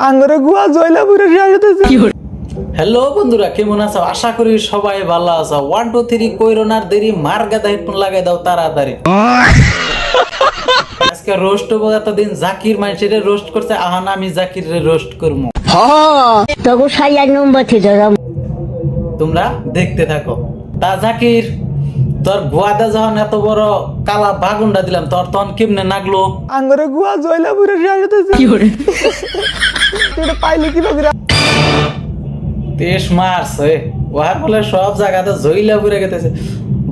আঙ্গরে গুয়া জয়লাপুরে হ্যালো বন্ধুরা, কেমন আছো? আশা করি সবাই ভালো আছো। 1 2 3 কইরো না দেরি, মার গাদা হেডফোন লাগাই দাও তাড়াতাড়ি। আজকে রোস্ট হবো। এতদিন জাকির মানুষের রোস্ট করছে, আহান আমি জাকিরের রোস্ট করবো। তবু 6 নম্বর থেকে তোমরা দেখতে থাকো। তা জাকির, তোর ভুয়াদা যখন এত বড় কালা বাগুনটা দিলাম, তোর তখন কেমনে নাগলো? আঙ্গরে গুয়া জয়লাপুরে এটা পাইলে কি বগরা তেস মারছে ওহার বলে সব জায়গাতে জইলা পুরে গেতেছে।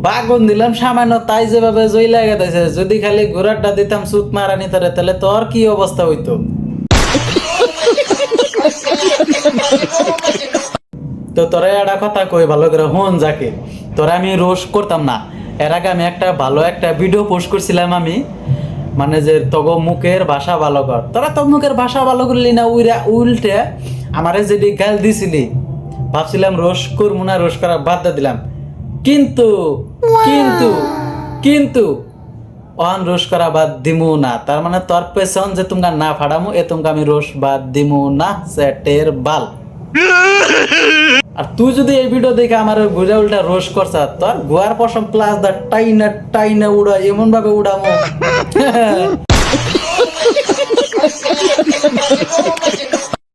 বাগুন দিলাম সামান্য, তাই যেভাবে জইলা গেতেছে। যদি খালি ঘোড়াটা দিতাম সুত মারানি ধরে, তাহলে তোর কি অবস্থা হইতো? তো তোরা একটা কথা কই ভালো করে হন জাকির, তোরা আমি রোস্ট করতাম না। এর আগে আমি একটা ভিডিও পোস্ট করছিলাম আমি, মানে যে তগো মুখের ভাষা ভালো কর। তোরা তো মুখের ভাষা ভালো করলি না, উল্টে আমারে যেটি গাল দিছিলি, ভাবছিলাম রোস্ট করবো না, রোস্ট করা বাদ দিয়ে দিলাম। কিন্তু কিন্তু কিন্তু অন রোস্ট করা বাদ দিমু না। তার মানে তোর পেছন যে তোমরা না ফাড়ামু, এ তোমরা আমি রোস্ট বাদ দিমু না, সেটের বাল। আর তুই যদি এই ভিডিও দেখে আমার ঘুরে উল্টা রোস্ট করছ, তোর গোয়ার পশম প্লাস দা টাইনা টাইনা উড়া, এমন ভাবে উড়ামো